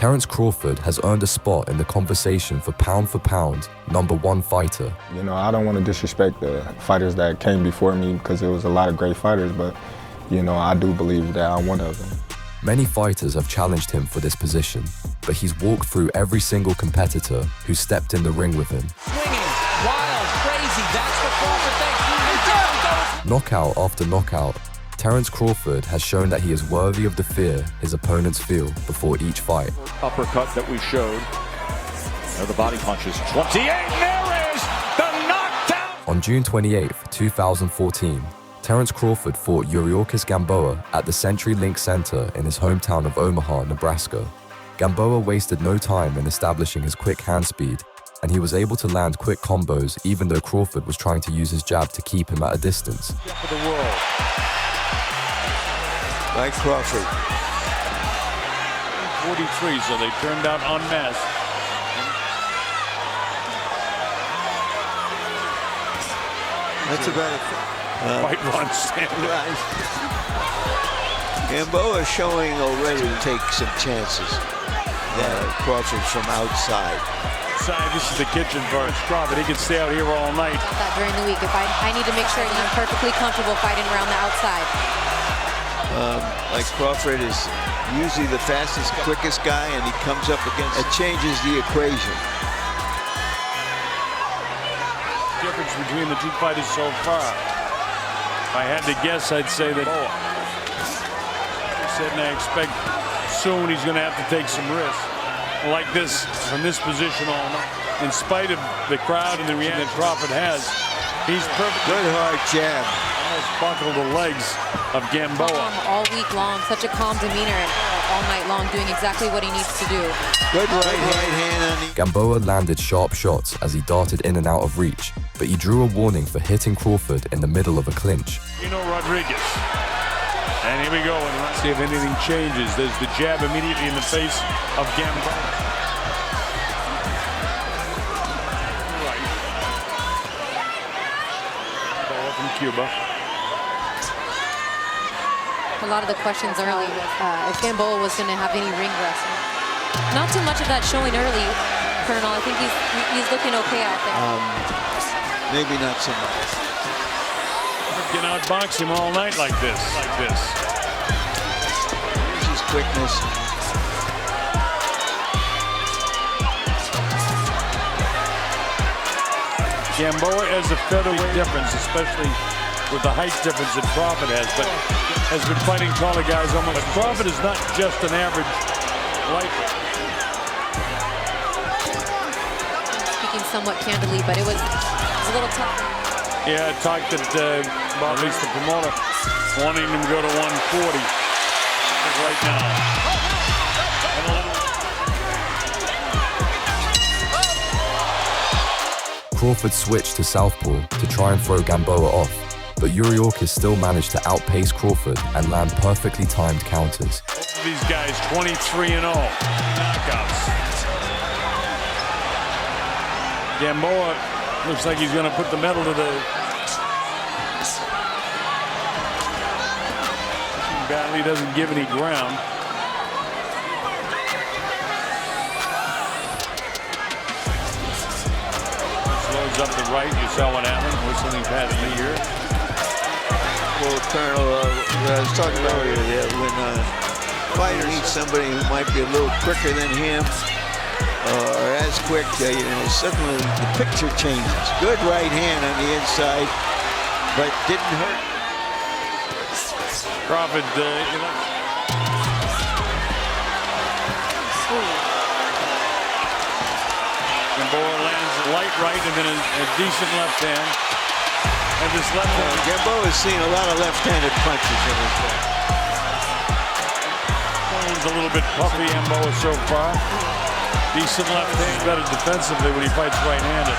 Terrence Crawford has earned a spot in the conversation for pound, #1 fighter. You know, I don't want to disrespect the fighters that came before me because there was a lot of great fighters, but, you know, I do believe that I'm one of them. Many fighters have challenged him for this position, but he's walked through every single competitor who stepped in the ring with him. Swinging, wild, crazy, that's what Crawford thinks. And down goes. Knockout after knockout, Terrence Crawford has shown that he is worthy of the fear his opponents feel before each fight. Uppercut that we showed. There the body punches. 28, there is the knockdown! On June 28th, 2014, Terrence Crawford fought Yuriorkis Gamboa at the CenturyLink Center in his hometown of Omaha, Nebraska. Gamboa wasted no time in establishing his quick hand speed, and he was able to land quick combos even though Crawford was trying to use his jab to keep him at a distance. For the world. Like Crawford. 43, so they turned out en masse. That's about it. Fight run standing. Right. Gamboa is showing already to take some chances. Crawford from outside. This is the kitchen for Crawford. He can stay out here all night. That during the week, if I need to make sure that I'm perfectly comfortable fighting around the outside. Like Crawford is usually the fastest, quickest guy, and he comes up against it, changes the equation. Difference between the two fighters so far. If I had to guess, I'd say that I said, and I expect soon he's going to have to take some risks. Like this, from this position all night. In spite of the crowd and the reaction that Crawford has, he's perfect. Good hard jab. Almost buckled the legs of Gamboa. All week long, such a calm demeanor all night long, doing exactly what he needs to do. Good right hand on the... Gamboa landed sharp shots as he darted in and out of reach, but he drew a warning for hitting Crawford in the middle of a clinch. Rodriguez. And here we go, and let's see if anything changes. There's the jab immediately in the face of Gamboa. Right. Gamboa from Cuba. A lot of the questions early if Gamboa was going to have any ring rust. Not too much of that showing early, Colonel. I think he's looking okay out there. Maybe not so much. Can outbox him all night like this. Here's his quickness. Gamboa has a featherweight difference, especially with the height difference that Crawford has, but has been fighting taller guys almost. But Crawford is not just an average lightweight. Speaking somewhat candidly, but it was a little tough. Yeah, I talked at at least the promoter wanting him to go to 140 right now. Crawford switched to southpaw to try and throw Gamboa off, but Yuriorkis still managed to outpace Crawford and land perfectly timed counters. Both of these guys 23-0 knockouts. Gamboa looks like he's going to put the medal to the battle. He doesn't give any ground. Slows up the right. You saw what happened. Whistling pad in the ear. Well, Colonel, I was talking earlier that when a fighter needs somebody who might be a little quicker than him or as quick, suddenly the picture changes. Good right hand on the inside, but didn't hurt. Crawford, Gamboa lands light right and then a decent left hand. And this left hand. Gamboa has seen a lot of left-handed punches in his life. He's a little bit puffy, Gamboa, so far. Decent left hand, better defensively when he fights right-handed.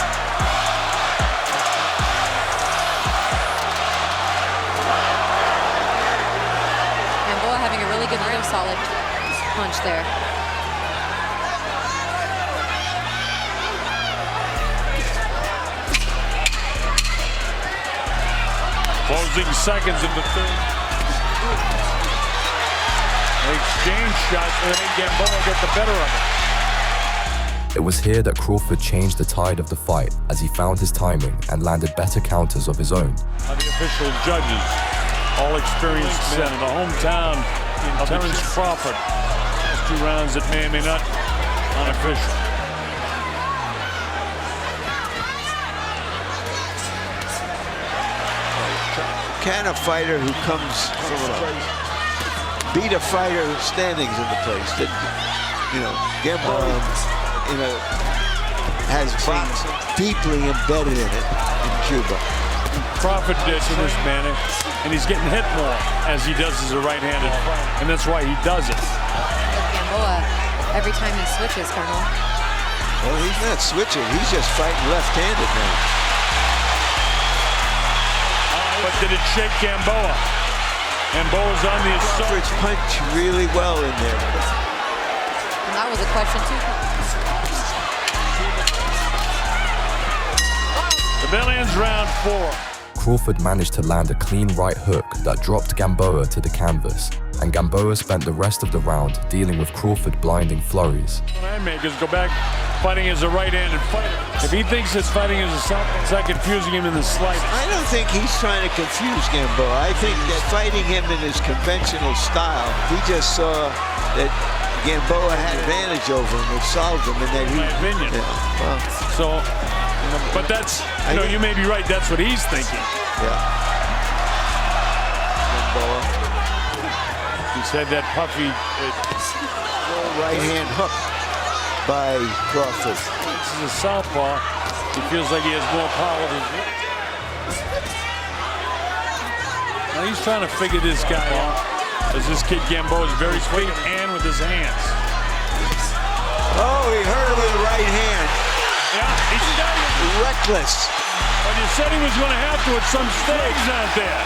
Gamboa having a really good real solid punch there. Closing seconds of the third. They exchange shots and then Gamboa get the better of it. It was here that Crawford changed the tide of the fight as he found his timing and landed better counters of his own. The official judges, all experienced men in the hometown of Terrence Crawford. Those 2 rounds that may or may not unofficial. Can a fighter who comes from beat a fighter standings in the place that, you know, Gamboa, has boxing deeply embedded in it in Cuba. Crawford did in this manner, and he's getting hit more as he does as a right-handed, and that's why he does it. Gamboa, every time he switches, Colonel. Well, he's not switching. He's just fighting left-handed now. But did it shake Gamboa? Gamboa's on the assault. Crawford's punch really well in there. And that was a question, too. The bell ends round 4. Crawford managed to land a clean right hook that dropped Gamboa to the canvas, and Gamboa spent the rest of the round dealing with Crawford blinding flurries. Makers go back fighting as a right-handed fighter. If he thinks it's fighting as a southpaw, it's not confusing him in the slightest. I don't think he's trying to confuse Gamboa. I think that fighting him in his conventional style, he just saw that Gamboa had advantage over him, it solved him, and that he... My opinion. Yeah, well, so, but that's, you may be right, that's what he's thinking. Yeah. Gamboa. He said that puffy... right-hand hook by Crawford. This is a southpaw. He feels like he has more power than him. Now he's trying to figure this guy out. As this kid Gamboa is very quick and with his hands. Oh, he hurt him with the right hand. Yeah, he's reckless. But you said he was going to have to at some stage out there.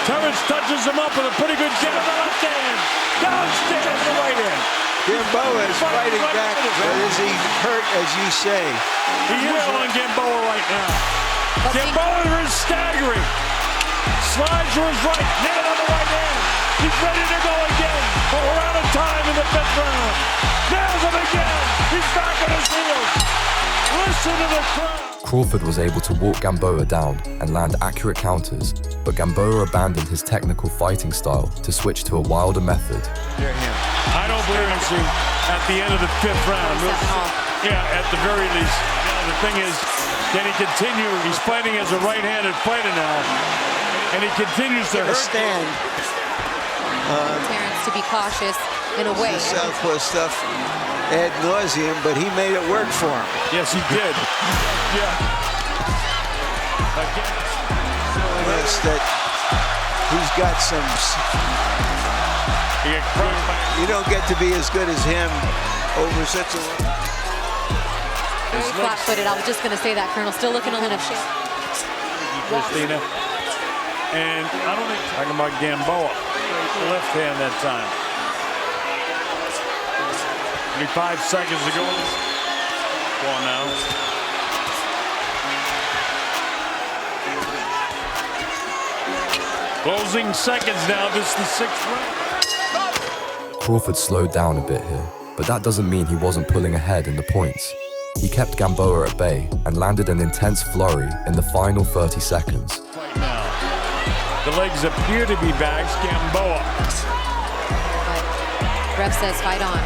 Terrence touches him up with a pretty good jab with the left hand. Downstairs with the right hand. Gamboa is fighting back, but is he hurt, as you say? He is on Gamboa right now. Gamboa is staggering. Slides to his right, nailed on the right hand. He's ready to go again, but we're out of time in the 5th round. Nails him again. He's back on his heels. Listen to the crowd. Crawford was able to walk Gamboa down and land accurate counters, but Gamboa abandoned his technical fighting style to switch to a wilder method. I don't believe him at the end of the 5th round. Yeah, at the very least. Now, the thing is, can he continue? He's fighting as a right-handed fighter now, and he continues to hurt. Stand. Terrence to be cautious in a way. Southpaw stuff ad nauseum, but he made it work for him. Yes, he did. Yeah. Again. That's that he's got some... You don't get to be as good as him over such a... Very flat-footed. I was just going to say that, Colonel. Still looking a little shaky. Christina. And I don't think talking about Gamboa. Left hand that time. 25 seconds to go. Go on now. Closing seconds now. This is the 6th round. Crawford slowed down a bit here, but that doesn't mean he wasn't pulling ahead in the points. He kept Gamboa at bay and landed an intense flurry in the final 30 seconds. Right now. The legs appear to be back. Gamboa. But ref says fight on.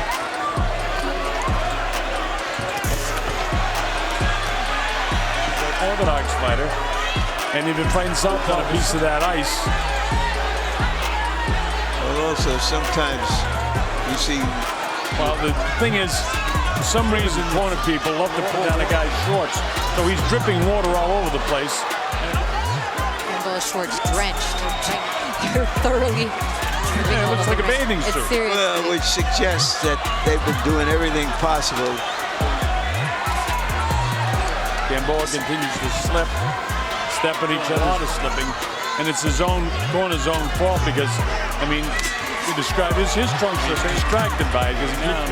Orthodox fighter, and he's been fighting southpaw a piece of that ice. Well, also sometimes you see. Well, the thing is, for some reason, corner people love to pull down a guy's shorts, so he's dripping water all over the place. Gamboa's shorts drenched. They're thoroughly. Yeah, it looks like a bathing suit. It's serious. Well, which suggests that they've been doing everything possible. Gamboa continues to slip, step at each other, a lot of slipping, and it's his own corner's own fault because, I mean, we described his trunks are distracted by it because he down.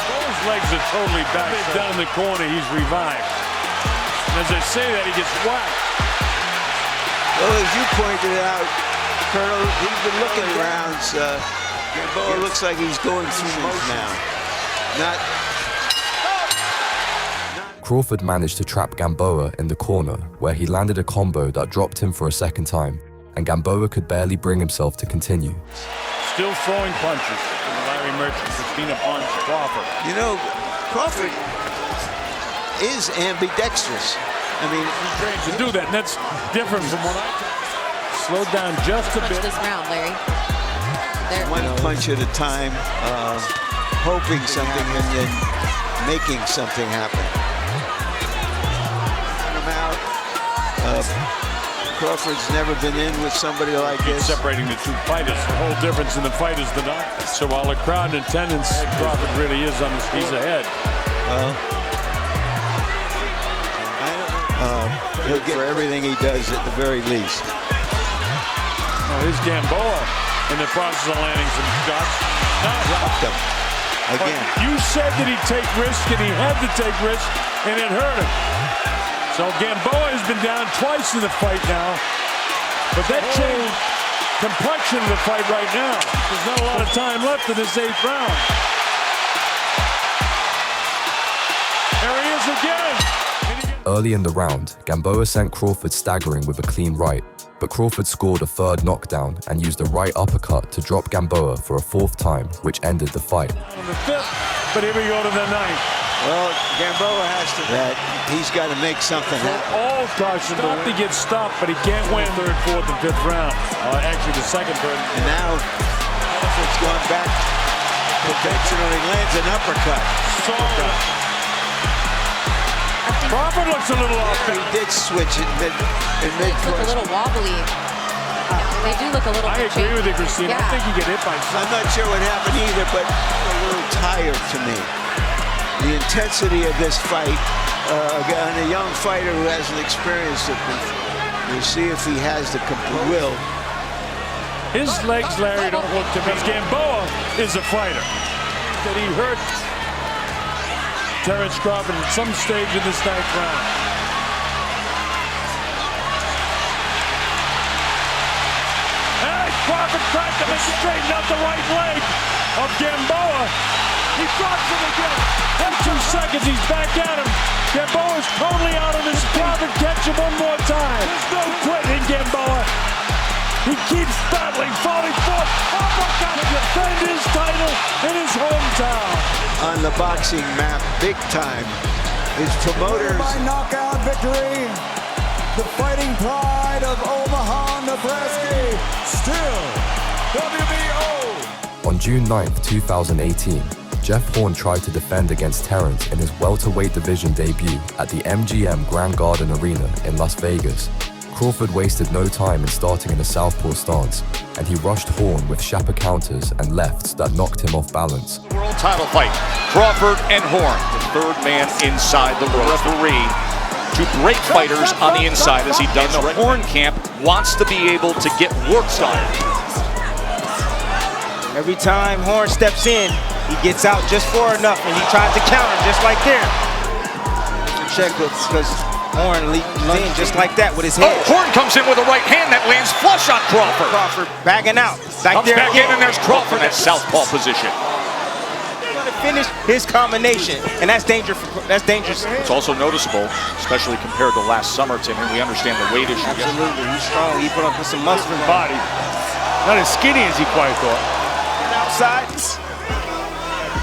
Those legs are totally back. Down in the corner, he's revived. as I say that, he gets whacked. Well, as you pointed out, Colonel, he's been looking around. Gamboa looks like he's going through motions now. Crawford managed to trap Gamboa in the corner, where he landed a combo that dropped him for a second time, and Gamboa could barely bring himself to continue. Still throwing punches from Larry Merchant between upon Crawford. You know, Crawford is ambidextrous. I mean, he's trained to do that, and that's different from what I slowed down just a bit. This round, Larry. There. One punch at a time, hoping something and then making something happen. Crawford's never been in with somebody like this. Separating the two fighters. The whole difference in the fight is the knockdown. So while the crowd in attendance, Crawford really is on his piece ahead. He'll get for everything he does at the very least. Oh, here's Gamboa in the process of landing some shots. Dropped him again. But you said that he'd take risk, and he had to take risk, and it hurt him. So Gamboa has been down twice in the fight now, but that changed complexion of the fight right now. There's not a lot of time left in this 8th round. There he is again. Early in the round, Gamboa sent Crawford staggering with a clean right, but Crawford scored a third knockdown and used a right uppercut to drop Gamboa for a 4th time, which ended the fight. On the 5th, but here we go to the 9th. Well, Gamboa has to that. He's got to make something happen. All caution to get stopped, but he can't win 3rd, 4th, and 5th round. Actually, the 2nd, 3rd. And now, Crawford's gone back conventionally, lands an uppercut. Crawford looks a little off. He did switch in mid. They look a little wobbly. They do look a little. I agree with you, Christina. Yeah. I think he get hit by something. I'm not sure what happened either, but a little tired to me. The intensity of this fight on a young fighter who hasn't experienced it before. We'll see if he has the will. His legs, Larry, don't look to me. Gamboa is a fighter. That he hurt Terrence Crawford at some stage in this 9th round. Hey, Crawford tried to straighten out the right leg of Gamboa. He drops him again. In 2 seconds, he's back at him. Gamboa's totally out of his Crawford. Catch him one more time. There's no quitting Gamboa. He keeps battling, falling forward. Uppercut to defend his title in his hometown. On the boxing map, big time. His promoters. By knockout victory, the fighting pride of Omaha, Nebraska, still WBO. On June 9th, 2018, Jeff Horn tried to defend against Terrence in his welterweight division debut at the MGM Grand Garden Arena in Las Vegas. Crawford wasted no time in starting in a southpaw stance, and he rushed Horn with sharper counters and lefts that knocked him off balance. World title fight, Crawford and Horn, the 3rd man inside the referee to break fighters on the inside as he does. The Horn camp wants to be able to get work done. Every time Horn steps in, he gets out just far enough, and he tries to counter just like there. Check because Horn leaps in just like that with his head. Oh, Horn comes in with a right hand that lands flush on Crawford. Crawford backing out. Like Comes there back in, and there's Crawford at southpaw position. He's going to finish his combination, and that's dangerous. That's dangerous. It's also noticeable, especially compared to last summer, Tim, and we understand the weight issue. Absolutely, he's strong. He put up with some muscle His body. Not as skinny as he quite thought. outside.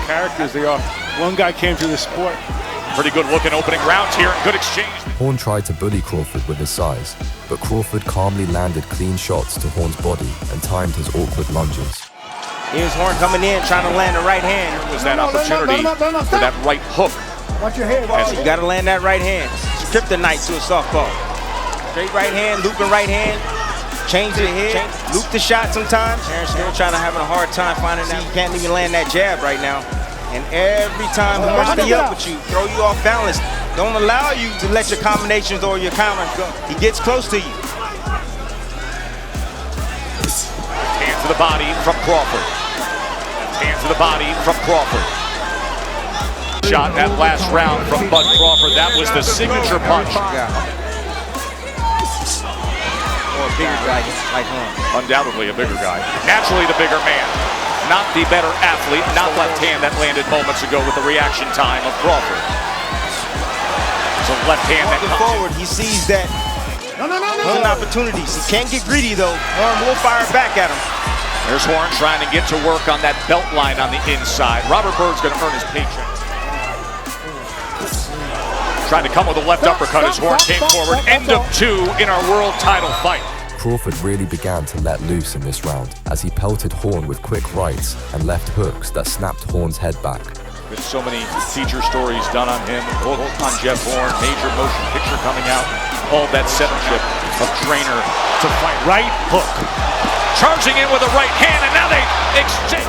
Characters they are. One guy came to the sport. Pretty good looking opening rounds here and good exchange. Horn tried to bully Crawford with his size, but Crawford calmly landed clean shots to Horn's body and timed his awkward lunges. Here's Horn coming in, trying to land the right hand. Was that opportunity for that right hook? Watch your head. As you got to land that right hand. It's kryptonite to a softball. Straight right hand, looping right hand. Change the head, loop the shot sometimes. Terrence still trying to having a hard time finding that. He can't even land that jab right now. And every time Horn stay up with you, throw you off balance. Don't allow you to let your combinations or your counters go. He gets close to you. Hand to the body from Crawford. Hand to the body from Crawford. shot in that last round from Bud Crawford. That was the signature punch. Or a bigger guy like him. Undoubtedly a bigger guy. Naturally the bigger man. Not the better athlete. Not left hand that landed moments ago with the reaction time of Crawford. It's a left hand that comes forward. He sees that there's an opportunity. He can't get greedy though. Horn will fire back at him. There's Horn trying to get to work on that belt line on the inside. Robert Byrd's going to earn his paycheck. Trying to come with a left uppercut as Horn came forward. End of 2 in our world title fight. Crawford really began to let loose in this round as he pelted Horn with quick rights and left hooks that snapped Horn's head back. Been so many feature stories done on him, both on Jeff Horn, major motion picture coming out, all that sevenship of trainer to fight. Right hook. Charging in with a right hand, and now they exchange.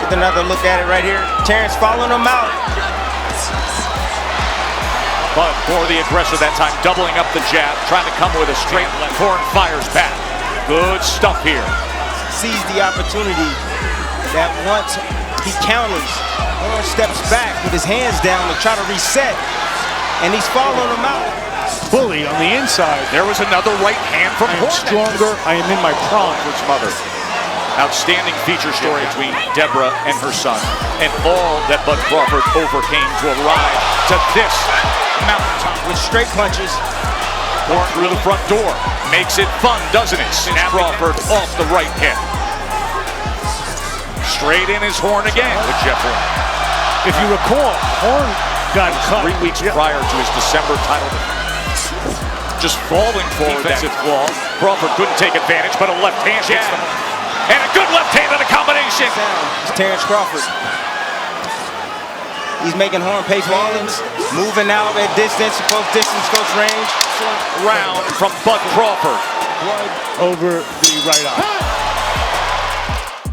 With another look at it right here. Terrence following him out. But for the aggressor that time, doubling up the jab, trying to come with a straight left. Horn fires back. Good stuff here. Sees the opportunity that once he counters, Horn steps back with his hands down to try to reset, and he's following him out. Bully on the inside. There was another right hand from Horn. Stronger. I am in my prime. His mother. Outstanding feature story between Deborah and her son, and all that Bud Crawford overcame to arrive to this mountaintop. With straight punches. Horn through the front door. Makes it fun, doesn't it? Snap Crawford off the right hip. Straight in his Horn again with Jeff Horn. If you recall, Horn got cut 3 weeks prior to his December title. Just falling forward. Defensive flaw. Crawford couldn't take advantage, but a left hand hits them. And a good left hand on the combination. It's Terrence Crawford. He's making Horn pay volumes, moving out at distance, close range. Round from Bud Crawford. over the right eye.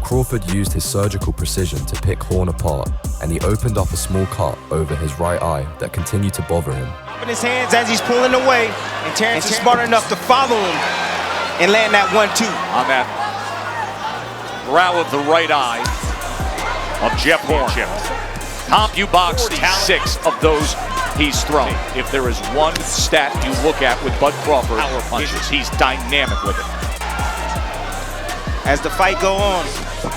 Crawford used his surgical precision to pick Horn apart, and he opened up a small cut over his right eye that continued to bother him. In his hands as he's pulling away, and Terrence is smart enough to follow him and land that 1-2. On that brow of the right eye of Jeff Horn. CompuBox 6 of those he's thrown. If there is one stat you look at with Bud Crawford, power punches, he's dynamic with it. As the fight go on,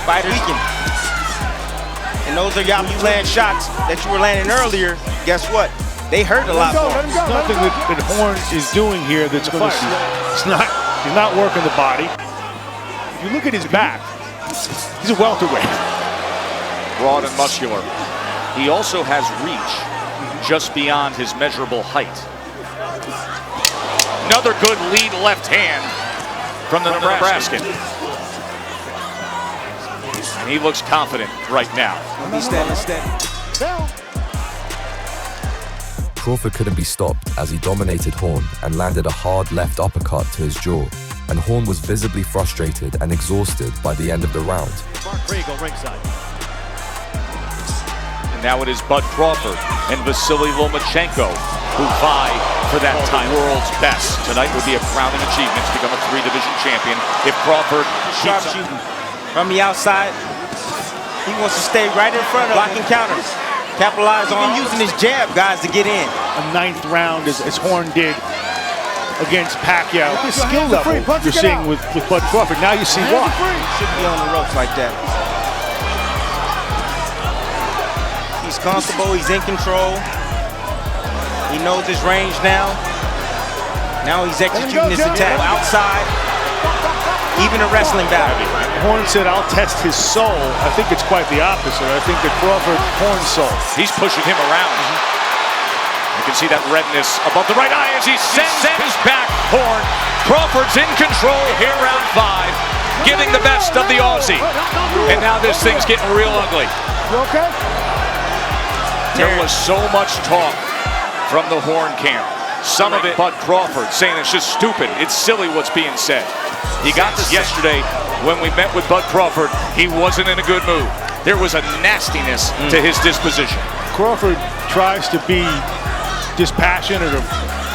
fighters weaken. And those are y'all land shots that you were landing earlier. Guess what? They hurt a lot more. There's nothing that Horn is doing here that's going to he's not working the body. If you look at his back, he's a welterweight. Broad and muscular. He also has reach just beyond his measurable height. Another good lead left hand from the Nebraskan. And he looks confident right now. He's standing steady. Crawford couldn't be stopped as he dominated Horn and landed a hard left uppercut to his jaw, and Horn was visibly frustrated and exhausted by the end of the round. And now it is Bud Crawford and Vasily Lomachenko who vie for that time. World's best. Tonight would be a crowning achievement to become a 3-division champion if Crawford keeps shooting from the outside. He wants to stay right in front of blocking counters. Capitalize on using his jab, guys, to get in. A 9th round as Horn did against Pacquiao. The skill level you're seeing with Bud Crawford. Now you see why. Shouldn't be on the ropes like that. He's comfortable, he's in control. He knows his range now. Now he's executing his attack outside. Even a wrestling battle. Horn said, "I'll test his soul." I think it's quite the opposite. I think that Crawford, Horn's soul. He's pushing him around. You can see that redness above the right eye as he sends back Horn. Crawford's in control here, round 5, giving the best of the Aussie. And now this thing's getting real ugly. You okay? There was so much talk from the Horn camp. Some of it, Bud Crawford saying it's just stupid. It's silly what's being said. He got this yesterday when we met with Bud Crawford. He wasn't in a good mood. There was a nastiness to his disposition. Crawford tries to be dispassionate or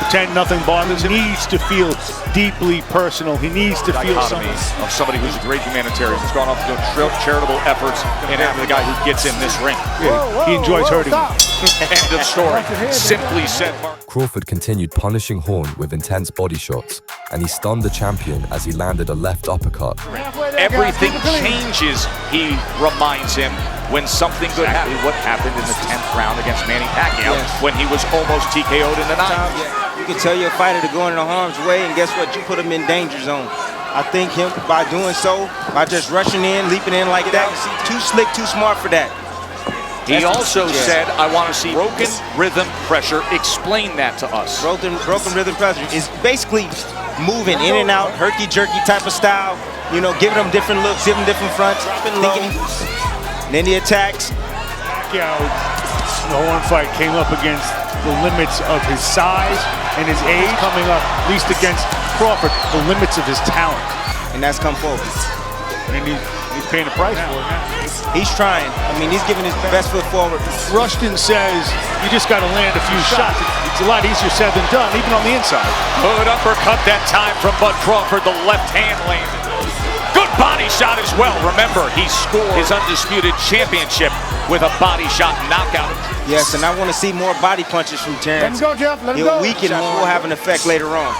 pretend nothing bothers him. He needs to feel deeply personal. He needs to feel something. Of somebody who's a great humanitarian, who's gone off to do charitable efforts, and after the guy who gets in this ring. Yeah, he enjoys hurting. End of story. Simply said, Mark. Crawford continued punishing Horn with intense body shots, and he stunned the champion as he landed a left uppercut. Everything changes, he reminds him, when something good happens. What happened in the 10th round against Manny Pacquiao when he was almost TKO'd in the 9th. You can tell your fighter to go into harm's way, and guess what? You put him in danger zone. I think him, by doing so, by just rushing in, leaping in like that, too slick, too smart for that. He also said, I want to see broken rhythm pressure. Explain that to us. Broken rhythm pressure is basically moving in and out, herky-jerky type of style, you know, giving them different looks, giving them different fronts, dropping low, and then the attacks. Pacquiao, the Horn fight came up against the limits of his size and his age, coming up, at least against Crawford, the limits of his talent. And that's come forward. And he's paying a price for it. He's trying. I mean, he's giving his best foot forward. Rushton says you just got to land a few shots. It's a lot easier said than done, even on the inside. Good uppercut that time from Bud Crawford. The left hand landed. Good body shot as well. Remember, he scored his Undisputed Championship with a body shot knockout. Yes, and I want to see more body punches from Terrence. Let him go, Jeff. Let him go. He'll weaken more, will have an effect later on.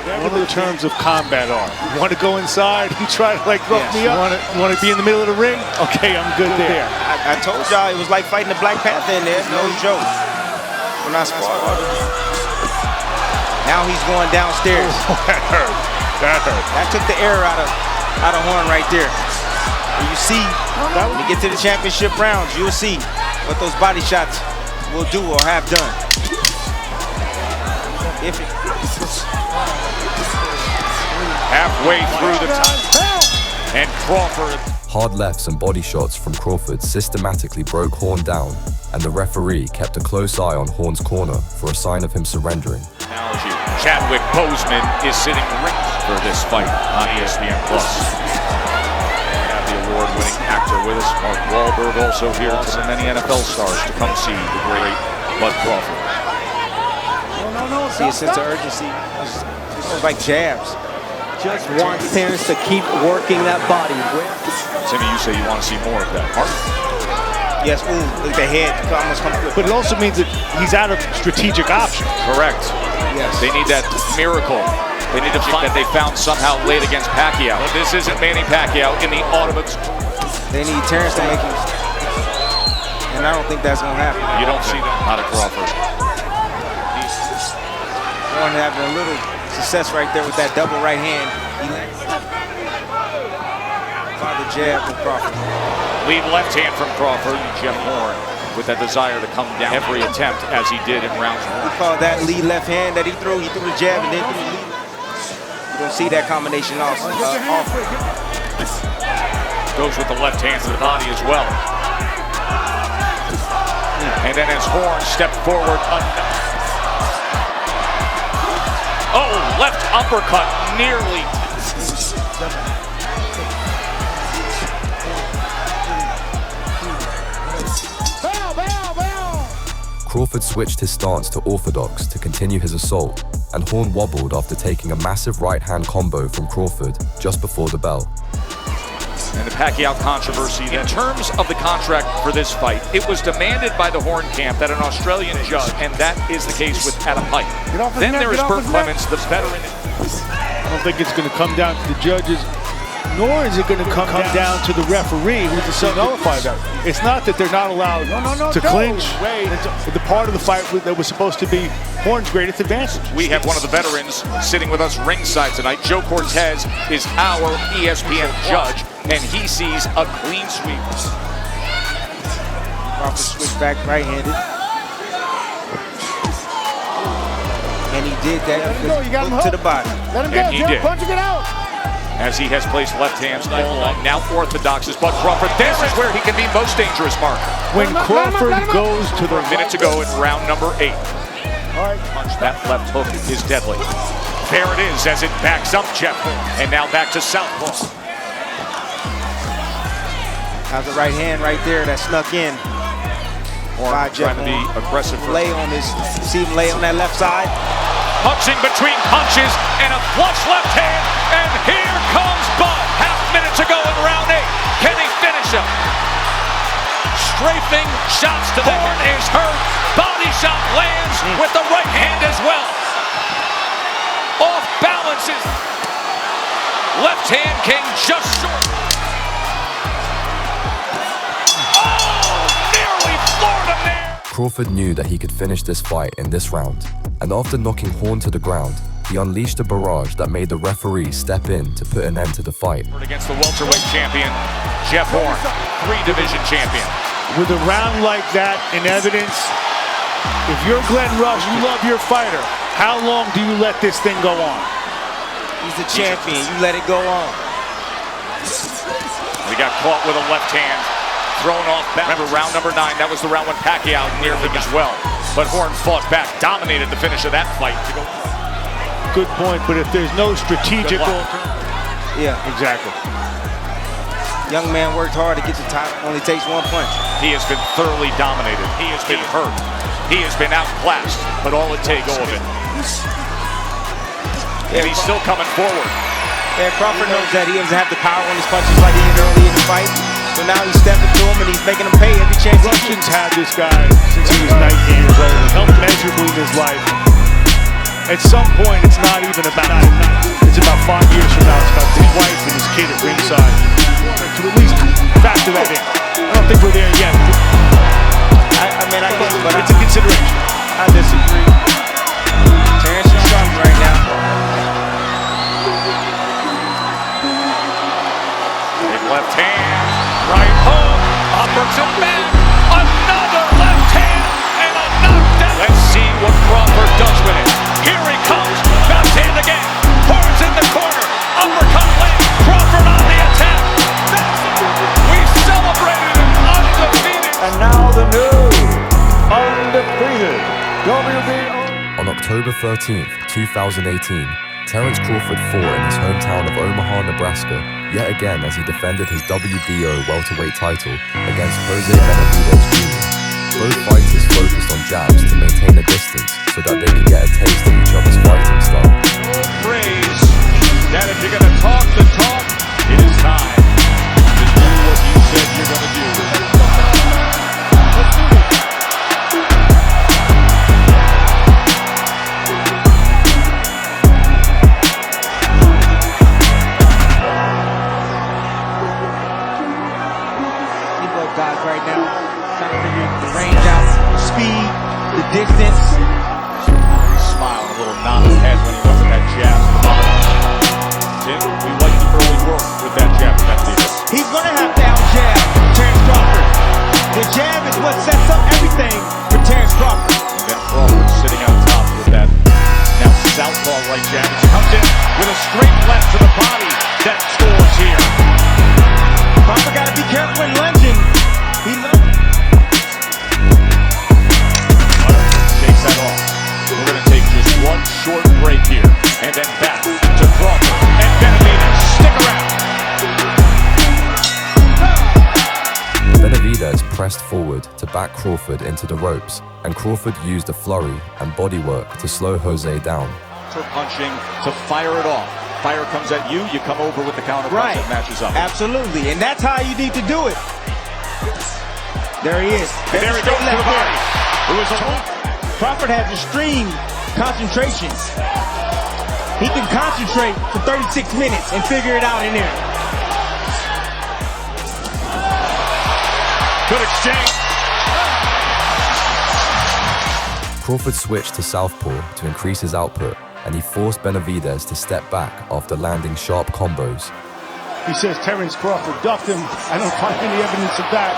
What are the terms of combat are? You want to go inside? You try to like rough me up? You want to be in the middle of the ring? Okay, I'm good there. I told y'all it was like fighting the Black Panther in there. No joke. We're not sparring. Now he's going downstairs. That hurt. That hurt. That took the air out of Horn right there. And you see, when you get to the championship rounds, you'll see what those body shots will do or have done. Halfway through the time, and Crawford. Hard lefts and body shots from Crawford systematically broke Horn down, and the referee kept a close eye on Horn's corner for a sign of him surrendering. Chadwick Boseman is sitting rings for this fight on ESPN+. We have the award-winning actor with us, Mark Wahlberg, also here to many NFL stars to come see the great Bud Crawford. See a sense of urgency. It was like jabs. Just wants Terrence to keep working that body. Timmy, you say you want to see more of that. Mark? Yes, look, the head almost comes through. But it also means that he's out of strategic options. Correct. Yes. They need that miracle. They need to find that they found somehow late against Pacquiao. But this isn't Manny Pacquiao in the autumn. They need Terrence to make him. And I don't think that's going to happen. You don't see that out of Crawford. Horn having a little success right there with that double right hand. By the jab from Crawford. Lead left hand from Crawford. Jeff Horn with that desire to come down every attempt as he did in round 1. We call that lead left hand that he threw. He threw the jab and then threw the lead. You don't see that combination also. Goes with the left hand to the body as well. And then as Horn stepped forward. Oh, left uppercut nearly. Crawford switched his stance to orthodox to continue his assault, and Horn wobbled after taking a massive right-hand combo from Crawford just before the bell. And the Pacquiao controversy. In terms of the contract for this fight, it was demanded by the Horn camp that an Australian judge, and that is the case with Adam Pike. Then there is Burt Clements, the veteran. I don't think it's going to come down to the judges, nor is it going to come down to the referee who to nullify that. It's not that they're not allowed to clinch. It's the part of the fight that was supposed to be Horn's greatest advantage. We have one of the veterans sitting with us ringside tonight. Joe Cortez is our ESPN judge, and he sees a clean sweep. Crawford switched back right-handed. And he did that to the body. Let him go, he did. Punch it out. As he has placed left hands all along. Now orthodox is Bud Crawford. This is where he can be most dangerous, Mark. When Crawford goes to the a minute to go in round number 8. Punch, that left hook is deadly. There it is as it backs up Jeff. And now back to southpaw. How's the right hand right there that snuck in. Horn trying to be aggressive. Lay on this, see him lay on that left side. Punching between punches and a flush left hand, and here comes Bud. Half minute to go in round 8. Can he finish him? Strafing shots to the Horn is hurt. Body shot lands with the right hand as well. Off balances. Left hand came just short. Oh, nearly floored him there. Crawford knew that he could finish this fight in this round, and after knocking Horn to the ground, he unleashed a barrage that made the referee step in to put an end to the fight. Against the welterweight champion, Jeff Horn, 3-division champion. With a round like that in evidence, if you're Glenn Rush, you love your fighter, how long do you let this thing go on? He's the champion. You let it go on. He got caught with a left hand, thrown off back. Remember, round number 9, that was the round when Pacquiao near him as well. But Horn fought back, dominated the finish of that fight. Good point, but if there's no strategic alternative. Yeah, exactly. Young man worked hard to get the top, only takes 1 punch. He has been thoroughly dominated. He has been hurt. He has been outclassed, but all it takes of it. And he's still coming forward. Yeah, Crawford knows that he doesn't have the power on his punches like he did early in the fight. So now he's stepping to him and he's making him pay every chance he Russians had this guy since he was 19 years old. Immeasurably in his life. At some point, it's not even about it's about 5 years from now. It's about his wife and his kid at ringside. To at least factor that in. I don't think we're there yet. I mean, I guess, but it's a consideration. I disagree. Terrence is sharp right now. Left hand, right hook, uppers and back, another left hand, and a knockdown. Let's see what Crawford does with it. Here he comes, left hand again, Horn's in the corner, uppercut lane, Crawford on the attack. We celebrated him undefeated. And now the new undefeated WBO. On October 13th, 2018, Terrence Crawford fought in his hometown of Omaha, Nebraska, yet again as he defended his WBO welterweight title against Jose Benavidez Jr. Both fighters focused on jabs to maintain a distance so that they could get a taste of each other's fighting style. Phrase that if you're going to talk the talk, it is time to do what you said you're going to do. Guys right now, trying to figure the range out, the speed, the distance. Smile, a little nod of his head when he went with that jab. Tim, we like the early work with that jab. He's going to have to out-jab Terrence Crawford. The jab is what sets up everything for Terrence Crawford. And then Crawford sitting on top with that now southpaw right jab. He comes in with a straight left to the body that scores here. Crawford got to be careful in lunging. Shakes that off. We're going to take just one short break here, and then back to Crawford and Benavidez. Stick around. Benavidez pressed forward to back Crawford into the ropes, and Crawford used a flurry and bodywork to slow Jose down. For punching to fire it off. Fire comes at you, you come over with the counter punch that matches up. Absolutely, and that's how you need to do it. There he is. And there he goes to the body. Crawford has extreme concentration. He can concentrate for 36 minutes and figure it out in there. Good exchange. Crawford switched to southpaw to increase his output, and he forced Benavidez to step back after landing sharp combos. He says Terrence Crawford ducked him. I don't find any evidence of that.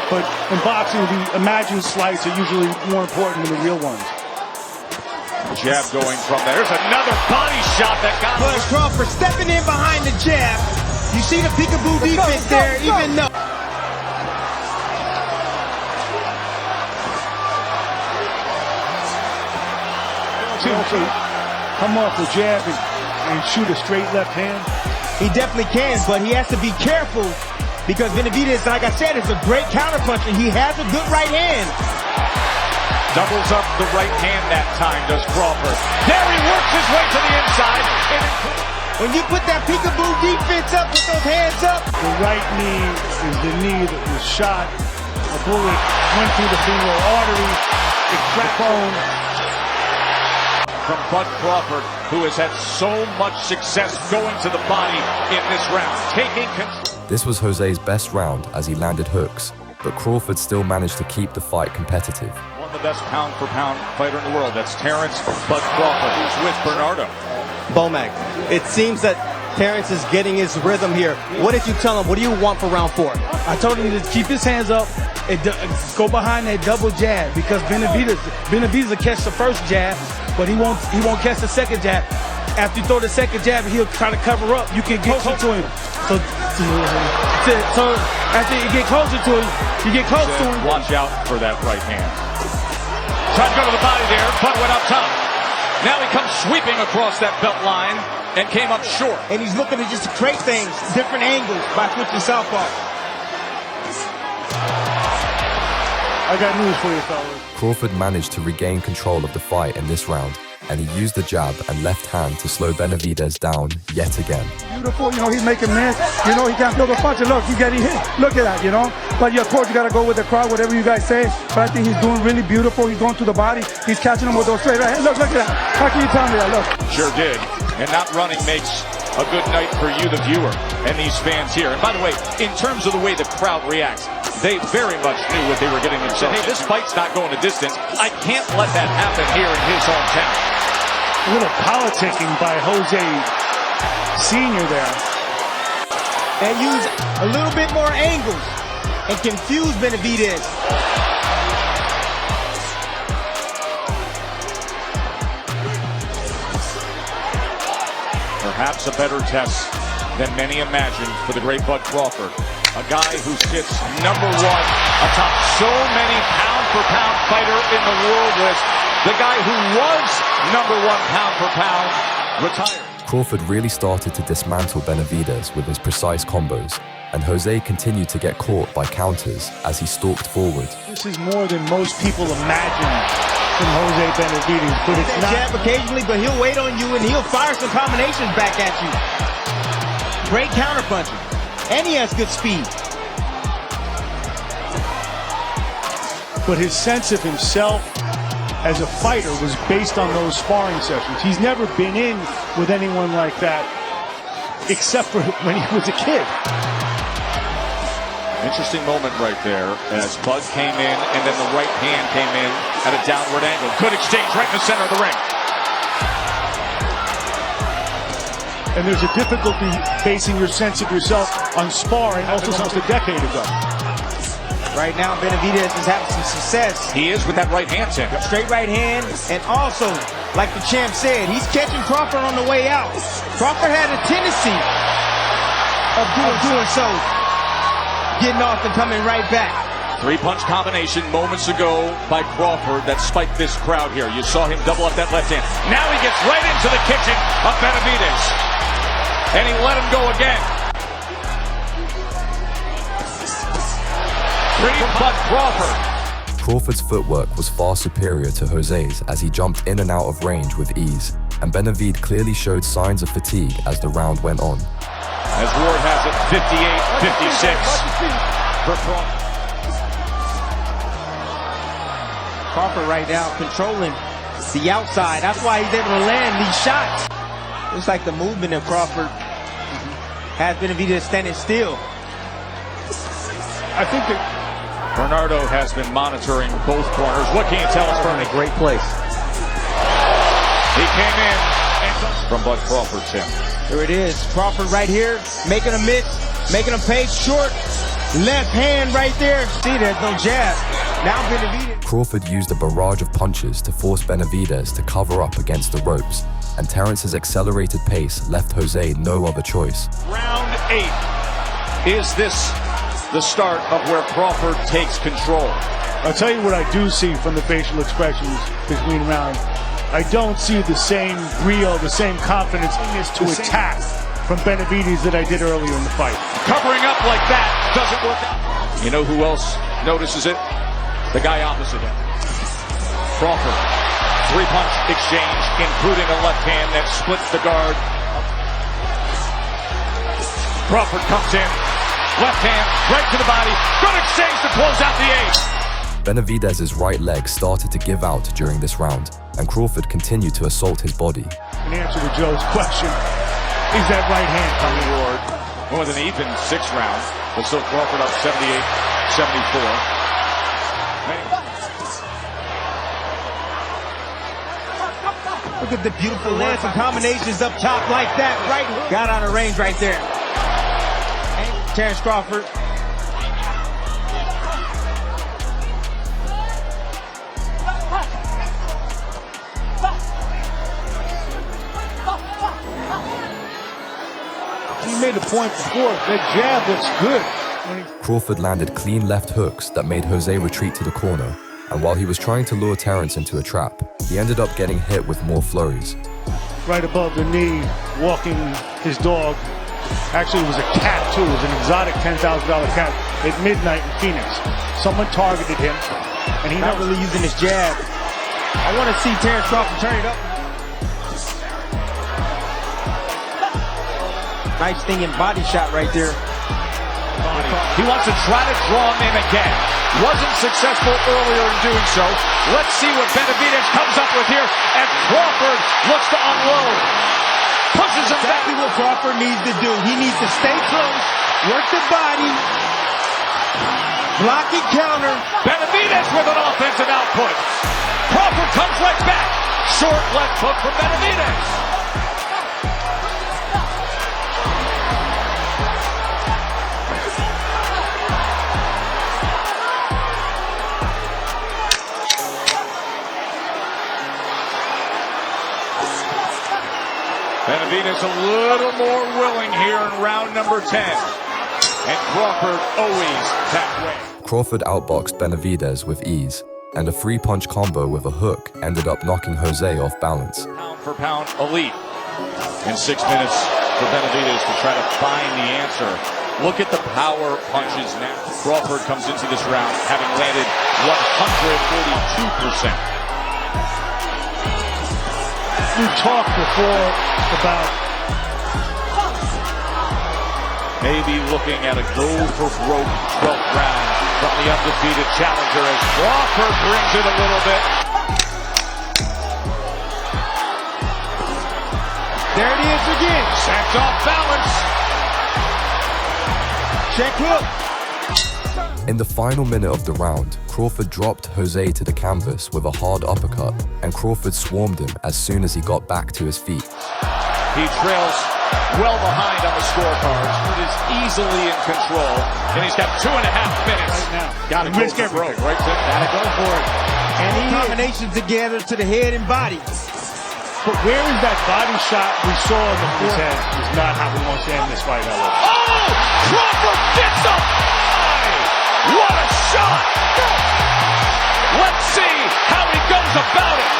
But in boxing, the imagined slights are usually more important than the real ones. Jab going from there. There's another body shot that got him. But Crawford stepping in behind the jab. You see the peekaboo defense there, even though. Also come off the jab and shoot a straight left hand. He definitely can, but he has to be careful because Benavidez, like I said, is a great counterpuncher. He has a good right hand. Doubles up the right hand that time, does Crawford. There he works his way to the inside. When you put that peekaboo defense up with those hands up. The right knee is the knee that was shot. A bullet went through the femoral artery. It cracked bone. From Bud Crawford, who has had so much success going to the body in this round, taking control. This was Jose's best round as he landed hooks, but Crawford still managed to keep the fight competitive. One of the best pound-for-pound fighter in the world. That's Terrence Bud Crawford, who's with Bernardo. Bomac, it seems that Terrence is getting his rhythm here. What did you tell him? What do you want for round 4? I told him to keep his hands up and go behind that double jab, because Benavidez will catch the first jab, but he won't catch the second jab. After you throw the second jab, he'll try to cover up. You can get closer to him. So after you get closer to him, you get close to him. Watch out for that right hand. Tried to go to the body there, but went up top. Now he comes sweeping across that belt line and came up short. And he's looking to just create things, different angles by switching southpaw. I got news for you, fellas. Crawford managed to regain control of the fight in this round, and he used the jab and left hand to slow Benavidez down yet again. Beautiful, he's making minutes. He can't feel the punch. Look, he's getting hit. Look at that, But of course, you got to go with the crowd, whatever you guys say. But I think he's doing really beautiful. He's going to the body. He's catching him with those straight right hands. Look at that. How can you tell me that? Look. Sure did. And not running makes a good night for you, the viewer, and these fans here. And by the way, in terms of the way the crowd reacts, they very much knew what they were getting themselves. Hey, this fight's not going a distance. I can't let that happen here in his hometown. A little politicking by Jose Sr. there. And use a little bit more angles and confuse Benavidez. Perhaps a better test than many imagined for the great Bud Crawford. A guy who sits number 1 atop so many pound-for-pound fighter in the world list. The guy who was number 1 pound-for-pound retired. Crawford really started to dismantle Benavidez with his precise combos, and Jose continued to get caught by counters as he stalked forward. This is more than most people imagine from Jose Benavidez, but it's not. Jab occasionally, but he'll wait on you and he'll fire some combinations back at you. Great counterpuncher, and he has good speed. But his sense of himself as a fighter was based on those sparring sessions. He's never been in with anyone like that, except for when he was a kid. Interesting moment right there as Bud came in and then the right hand came in at a downward angle. Good exchange right in the center of the ring. And there's a difficulty basing your sense of yourself on sparring also almost a decade ago. Right now, Benavidez is having some success. He is with that right hand, Tim. Straight right hand, and also, like the champ said, he's catching Crawford on the way out. Crawford had a tendency of doing so, getting off and coming right back. 3-punch combination moments ago by Crawford that spiked this crowd here. You saw him double up that left hand. Now he gets right into the kitchen of Benavidez. And he let him go again. 3-punch Crawford. Crawford's footwork was far superior to Jose's as he jumped in and out of range with ease, and Benavidez clearly showed signs of fatigue as the round went on. As Ward has it 58-56 for Crawford. Crawford right now controlling the outside. That's why he's able to land these shots. Looks like the movement of Crawford has Benavidez standing still. I think that Bernardo has been monitoring both corners. What can you tell us from a great place? He came in and from Bud Crawford, Tim. Here it is. Crawford right here, making a miss, making a pace short. Left hand right there. See, there's no jab. Now Benavidez. Crawford used a barrage of punches to force Benavidez to cover up against the ropes, and Terrence's accelerated pace left Jose no other choice. Round 8. Is this the start of where Crawford takes control? I'll tell you what I do see from the facial expressions between rounds. I don't see the same brio, the same confidence to attack from Benavidez that I did earlier in the fight. Covering up like that doesn't work out. You know who else notices it? The guy opposite him. Crawford. Three-punch exchange, including a left hand that splits the guard. Crawford comes in. Left hand, right to the body. Good exchange to close out the eighth. Benavidez's right leg started to give out during this round, and Crawford continued to assault his body. In answer to Joe's question, is that right hand coming? Ward with an even 6th round, but still Crawford up 78-74. Look at the beautiful lance and combinations up top like that. Right, got out of range right there. Terrence Crawford. He made a point before. That jab looks good. Crawford landed clean left hooks that made Jose retreat to the corner, and while he was trying to lure Terrence into a trap, he ended up getting hit with more flurries. Right above the knee, walking his dog. Actually, it was a cat, too. It was an exotic $10,000 cat at midnight in Phoenix. Someone targeted him, and he's not really using his jab. I want to see Terrence Crawford turn it up. Nice stinging body shot right there. He wants to try to draw him in again. Wasn't successful earlier in doing so. Let's see what Benavidez comes up with here. And Crawford looks to unload. Pushes him back. Exactly what Crawford needs to do. He needs to stay close, work the body, block and counter. Benavidez with an offensive output. Crawford comes right back. Short left hook from Benavidez. Benavidez a little more willing here in round number 10. And Crawford always that way. Crawford outboxed Benavidez with ease, and a 3-punch combo with a hook ended up knocking Jose off balance. Pound for pound elite. In 6 minutes for Benavidez to try to find the answer. Look at the power punches now. Crawford comes into this round having landed 142%. You talked before about maybe looking at a go for broke 12th round from the undefeated challenger as Crawford brings it a little bit. There it is again. Sent off balance. Check hook. In the final minute of the round, Crawford dropped Jose to the canvas with a hard uppercut, and Crawford swarmed him as soon as he got back to his feet. He trails well behind on the scorecard. He is easily in control, and he's got 2.5 minutes. Right now. Got to go for it, right? Got to go for it. And he combinations together to the head and body. But where is that body shot we saw in the fourth? Is not how we want to end this fight, however. Oh! Crawford gets up high! What a shot! Let's see how he goes about it.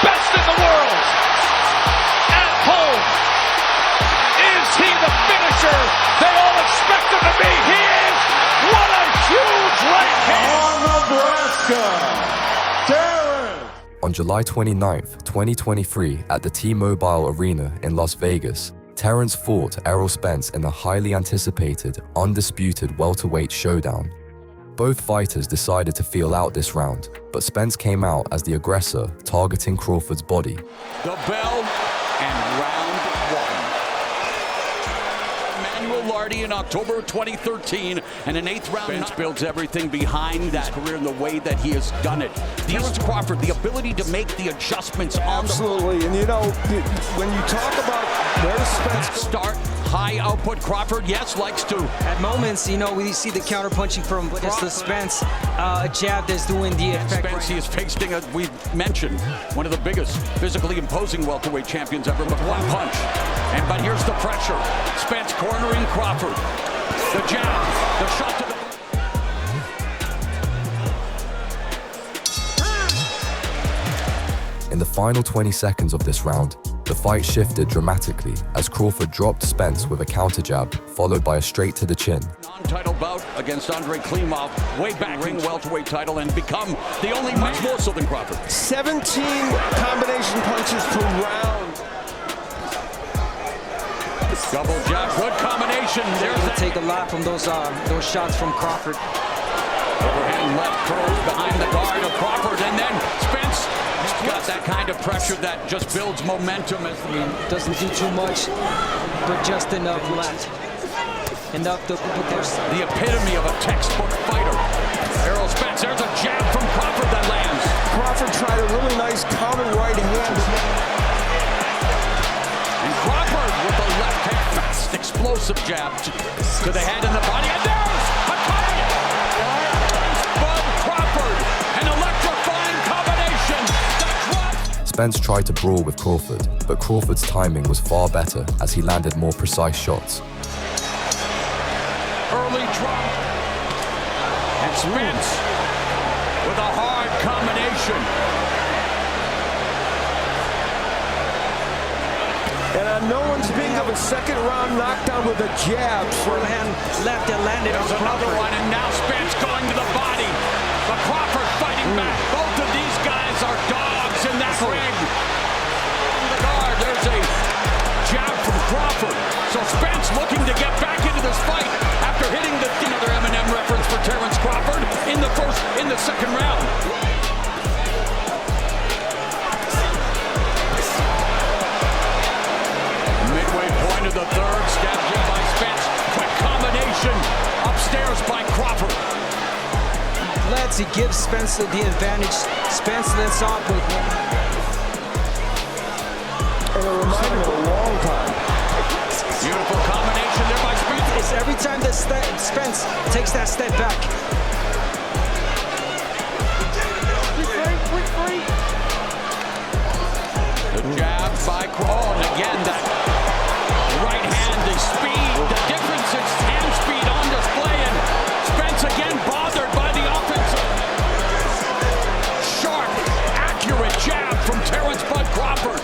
Best in the world. At home. Is he the finisher they all expect him to be? He is! What a huge right hand! Nebraska, Terrence. On July 29th, 2023, at the T-Mobile Arena in Las Vegas, Terrence fought Errol Spence in a highly anticipated, undisputed welterweight showdown. Both fighters decided to feel out this round, but Spence came out as the aggressor, targeting Crawford's body. The bell and round 1. Manuel Lardy in October 2013 and an 8th round. Spence builds everything behind that career in the way that he has done it. Terrence Crawford, the ability to make the adjustments on Absolutely, and you know, when you talk about where does Spence start, high output. Crawford, yes, likes to. At moments, you know, we see the counter punching from, but it's the Spence jab that's doing the effect. Spence, he is facing, as we've mentioned, one of the biggest physically imposing welterweight champions ever with one punch. But here's the pressure. Spence cornering Crawford. The jab, the shot to the... In the final 20 seconds of this round, The fight shifted dramatically as Crawford dropped Spence with a counter jab, followed by a straight to the chin. Non-title bout against Andrei Klimov, way back ring welterweight title, and become the only much more so than Crawford. 17 combination punches per round. Double jab, good combination. They're going to take a lot from those shots from Crawford. Overhand left curls behind the guard of Crawford, and then Spence got that kind of pressure that just builds momentum. Doesn't do too much, but just enough left. Enough to put the epitome of a textbook fighter. Errol Spence, there's a jab from Crawford that lands. Crawford tried a really nice counter right hand. And Crawford with the left hand, fast, explosive jab to the head and the body. And there's a target! Bud Crawford, an electrifying combination that drops. Spence tried to brawl with Crawford, but Crawford's timing was far better as he landed more precise shots. Early drop. And Spence with a hard combination. And no one's being of a second round knockdown with a jab. Forehand left and landed on another one, and now Spence going to the body. But Crawford fighting back. Both of these guys are dogs in that ring. On the guard, there's a jab from Crawford. So Spence looking to get back into this fight after hitting another M&M reference for Terrence Crawford in the second round. Midway point of the third, stabbed in by Spence. Quick combination upstairs by Crawford. He gives Spence the advantage. Spence lets off with one. And it reminded me of a long time. Beautiful combination there by Spence. It's every time that Spence takes that step back. The jab by Crawford. And again, that right hand, the speed, the difference is hand speed on display. And Spence again bothered by the offensive. Sharp, accurate jab from Terrence Bud Crawford.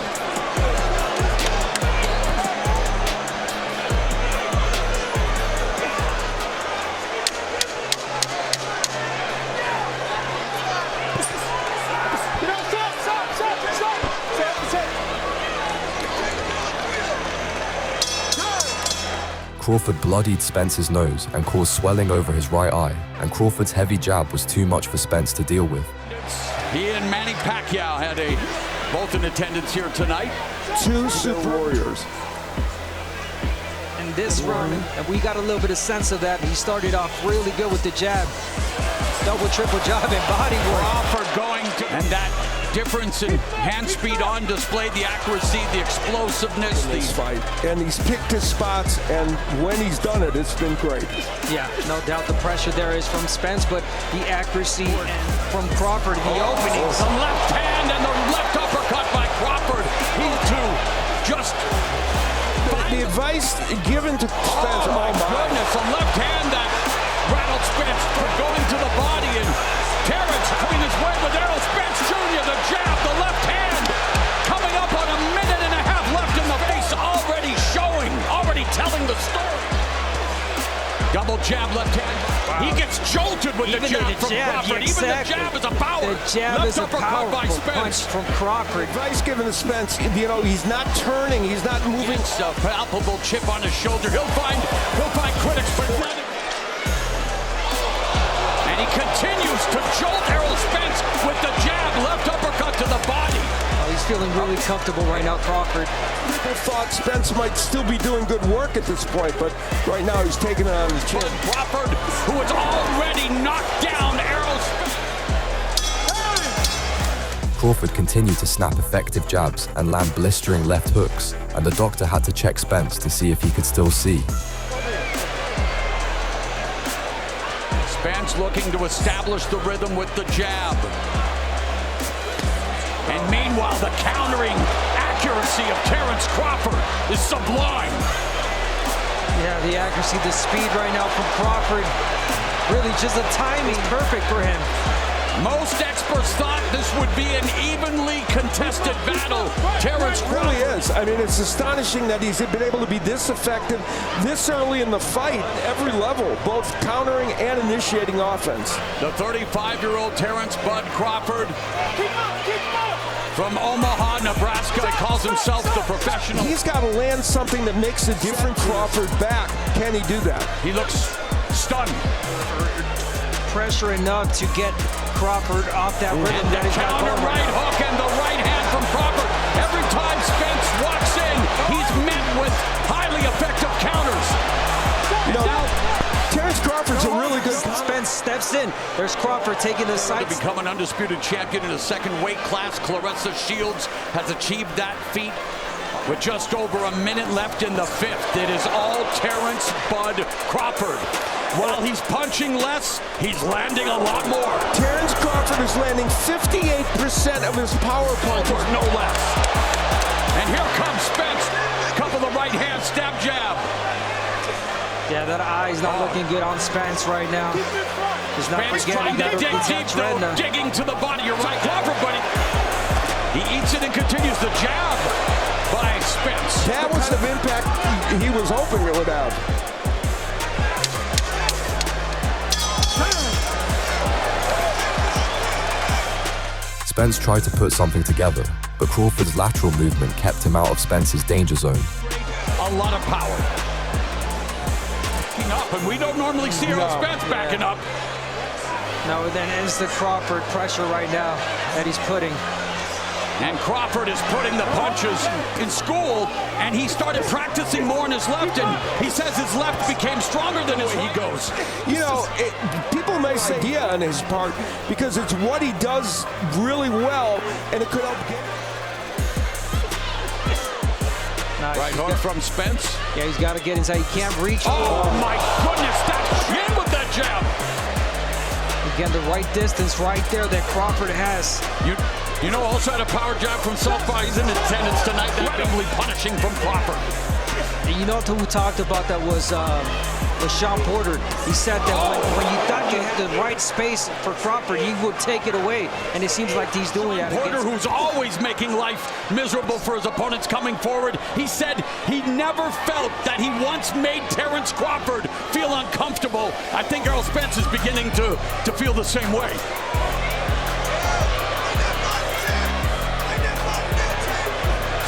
Crawford bloodied Spence's nose and caused swelling over his right eye, and Crawford's heavy jab was too much for Spence to deal with. He and Manny Pacquiao had both in attendance here tonight. Two super warriors. And this run, and we got a little bit of sense of that. He started off really good with the jab. Double, triple jab and body work. Crawford going to, and that difference in hand speed on display, the accuracy, the explosiveness. This fight. And he's picked his spots, and when he's done it, it's been great. Yeah, no doubt the pressure there is from Spence, but the accuracy from Crawford, the openings. The left hand and the left uppercut by Crawford. He's just... The advice given to Spence, oh my goodness, a left hand that rattled Spence from going to the body, and Terrence coming his way with Errol Spence Jr., the jab, the left hand, coming up on a minute and a half left in the face, already showing, already telling the story. Double jab, left hand. Wow. He gets jolted with the jab from Crawford. Exactly. Even the jab is a power. The jab left is a powerful punch from Crawford. Advice given to Spence, he's not turning, he's not moving. It's a palpable chip on his shoulder. He'll find critics, but not. And he continues to jolt Errol Spence with the jab, left uppercut to the body. Oh, he's feeling really comfortable right now, Crawford. People thought Spence might still be doing good work at this point, but right now he's taking it on his chin. Crawford, who has already knocked down Errol Spence. Crawford continued to snap effective jabs and land blistering left hooks, and the doctor had to check Spence to see if he could still see. Spence looking to establish the rhythm with the jab. And meanwhile, the countering accuracy of Terrence Crawford is sublime. Yeah, the accuracy, the speed right now from Crawford. Really just the timing perfect for him. Most experts thought this would be an evenly contested battle. Terrence It really is. I mean, it's astonishing that he's been able to be this effective this early in the fight, every level, both countering and initiating offense. The 35-year-old Terrence Bud Crawford from Omaha, Nebraska. He calls himself the professional. He's got to land something that makes a different Crawford back. Can he do that? He looks stunned. Pressure enough to get Crawford off that rhythm that he's got Counter going right hook and the right hand from Crawford. Every time Spence walks in, he's met with highly effective counters. You know, Terrence Crawford's a really good... Spence steps in. There's Crawford taking the side. To become an undisputed champion in a second weight class, Clarissa Shields has achieved that feat with just over a minute left in the fifth. It is all Terrence Bud Crawford. While he's punching less, he's landing a lot more. Terrence Crawford is landing 58% of his power punches. No less. And here comes Spence. Couple of right hand stab jab. Yeah, that eye's not looking good on Spence right now. He's not Spence forgetting trying to dig deep, though, digging to the body. You're right, Crawford, buddy. He eats it and continues the jab by Spence. That was the impact he was hoping it would have. Spence tried to put something together, but Crawford's lateral movement kept him out of Spence's danger zone. A lot of power. Backing up, and we don't normally see Errol Spence backing up. No, then ends the Crawford pressure right now that he's putting. And Crawford is putting the punches in school, and he started practicing more on his left, and he says his left became stronger than his right. He goes. You know, people may say idea on his part because it's what he does really well, and it could help get. Nice. Right hook from Spence. Yeah, he's got to get inside. He can't reach. Oh my goodness, that chin with that jab. Again, the right distance right there that Crawford has. You know, also had a power jab from Southpaw. He's in attendance tonight. Incredibly punishing from Crawford. And you know who talked about that was Sean Porter. He said that when you thought you had the right space for Crawford, he would take it away. And it seems like he's doing that. Porter, who's always making life miserable for his opponents coming forward, he said he never felt that he once made Terrence Crawford feel uncomfortable. I think Errol Spence is beginning to feel the same way.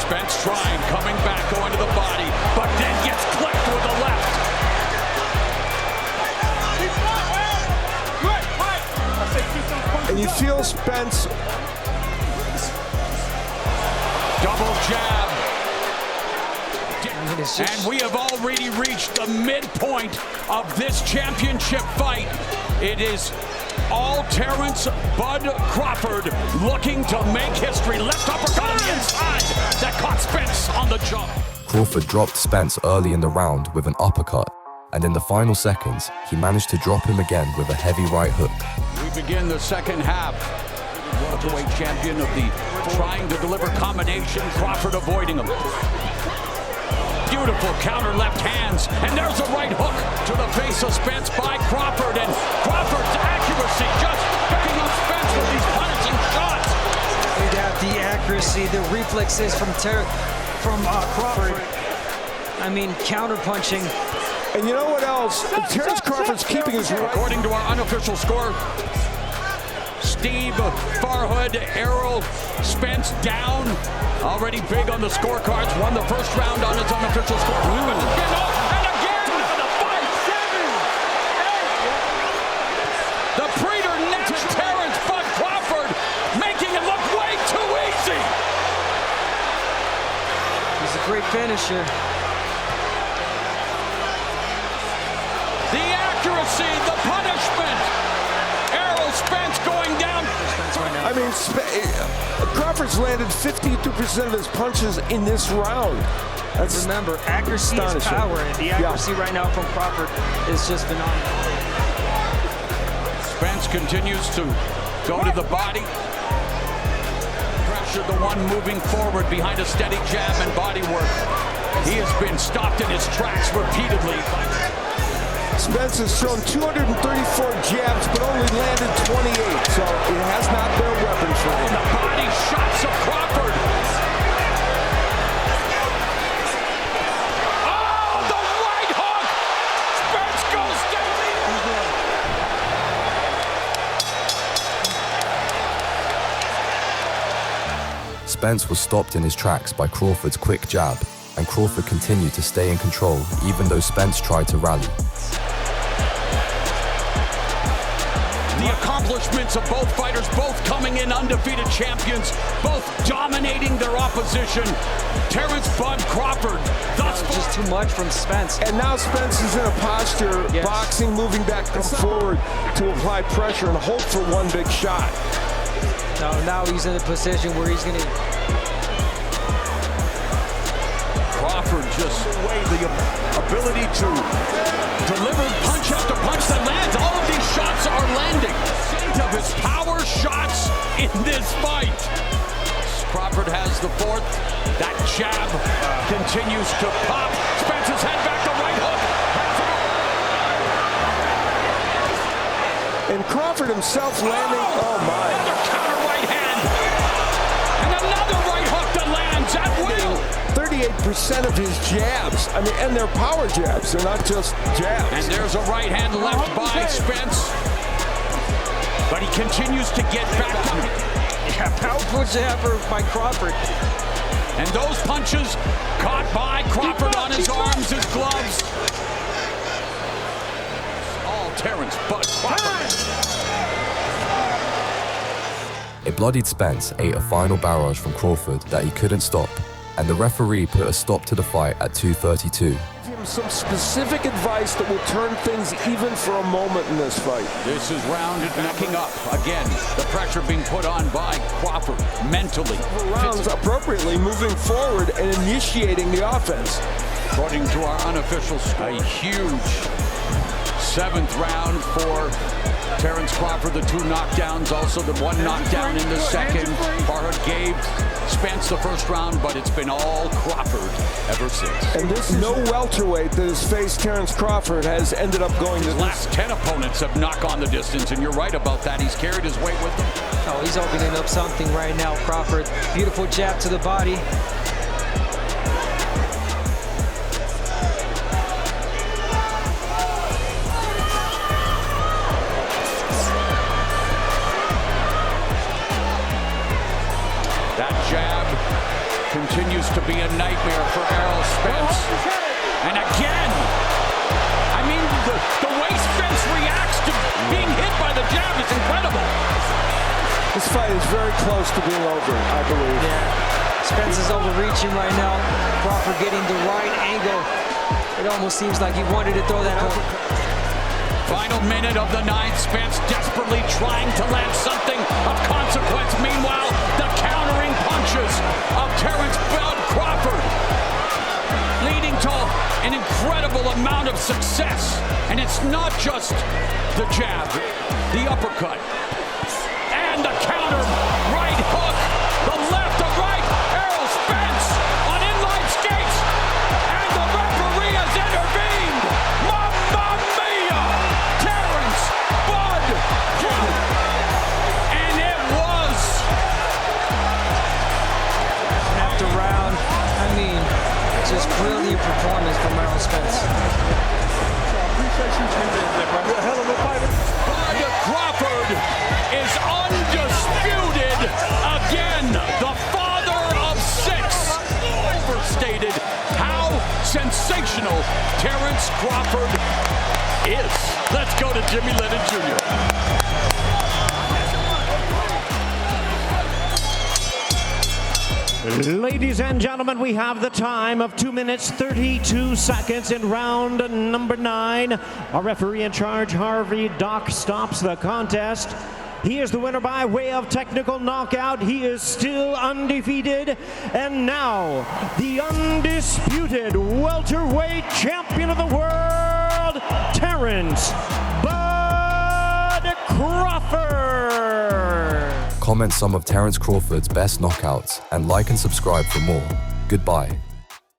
Spence trying, coming back, going to the body, but then gets clipped with the left. And you feel Spence. Double jab. And we have already reached the midpoint of this championship fight. It is all Terrence Bud Crawford looking to make history. Left uppercut on the inside that caught Spence on the jaw. Crawford dropped Spence early in the round with an uppercut, and in the final seconds, he managed to drop him again with a heavy right hook. We begin the second half. Welterweight champion of the trying to deliver combination, Crawford avoiding him. Beautiful counter left hands, and there's a right hook to the face of Spence by Crawford, and Crawford's accuracy just picking up Spence with these punishing shots. We'd have the accuracy, the reflexes from Crawford. I mean, counter punching. And you know what else? Terrence Crawford's keeping his right. According to our unofficial score, Steve Farhood, Errol Spence down. Already big on the scorecards. Won the first round on his unofficial score. And again, the preternext Terrence Bud Crawford, making it look way too easy. He's a great finisher. The accuracy, the punishment. Errol Spence going down. I mean, Crawford's landed 52% of his punches in this round. Remember, accuracy is power, and the accuracy right now from Crawford is just phenomenal. Spence continues to go to the body. Pressure, the one moving forward behind a steady jab and body work. He has been stopped in his tracks repeatedly. Spence has thrown 234 jabs, but only landed 28, so it has not been a weapon for him. The body shots of Crawford. Oh, the right hook! Spence goes down. Spence was stopped in his tracks by Crawford's quick jab, and Crawford continued to stay in control even though Spence tried to rally. The accomplishments of both fighters, both coming in undefeated champions, both dominating their opposition. Terrence "Bud" Crawford. That's just too much from Spence. And now Spence is in a posture, boxing, moving back and forward to apply pressure and hope for one big shot. Now he's in a position where he's going to... Crawford just away the ability to deliver punch after punch that lands. All of these shots are landing. Of his power shots in this fight. Crawford has the fourth. That jab continues to pop. Spence's head back, the right hook. And Crawford himself landing. Oh my. Another counter right hand. And another right hook that lands at will. 38% of his jabs, I mean, and they're power jabs, they're not just jabs. And there's a right hand left by Spence. But he continues to get back. Yeah, powerful jabber by Crawford. And those punches caught by Crawford on his arms, his gloves. All Terrence "Bud" Crawford. A bloodied Spence ate a final barrage from Crawford that he couldn't stop, and the referee put a stop to the fight at 2:32. Give him some specific advice that will turn things even for a moment in this fight. This is rounded backing up. Again, the pressure being put on by Crawford mentally. Rounds appropriately moving forward and initiating the offense. According to our unofficial, a huge 7th round for Terrence Crawford. The 2 knockdowns, also the 1 knockdown in the second. Farhad gave Spence the first round, but it's been all Crawford ever since. And this no welterweight that has faced Terrence Crawford has ended up going to his last 10 opponents have knocked on the distance, and you're right about that. He's carried his weight with him. Oh, he's opening up something right now, Crawford. Beautiful jab to the body. Continues to be a nightmare for Errol Spence. And again, I mean, the way Spence reacts to being hit by the jab is incredible. This fight is very close to being over, I believe. Yeah, Spence is overreaching right now. Crawford getting the right angle. It almost seems like he wanted to throw that over. Final minute of the 9th. Spence desperately trying to land something of consequence. Meanwhile, the countering punches of Terrence "Bud" Crawford, leading to an incredible amount of success. And it's not just the jab, the uppercut, and the counter right hook, the left to right. Errol Spence on inline skates, and the referee has intervened. Mamma mia! Terrence "Bud" Crawford. And it was after round. I mean, just brilliant performance from Errol Spence. Bud Crawford is undisputed again. The father of 6. Overstated how sensational Terrence Crawford is. Let's go to Jimmy Lennon Jr. Ladies and gentlemen, we have the time of 2 minutes 32 seconds in round number 9. Our referee in charge, Harvey Doc, stops the contest. He is the winner by way of technical knockout. He is still undefeated. And now, the undisputed welterweight champion of the world, Terrence "Bud" Crawford. Comment some of Terrence Crawford's best knockouts and like and subscribe for more. Goodbye.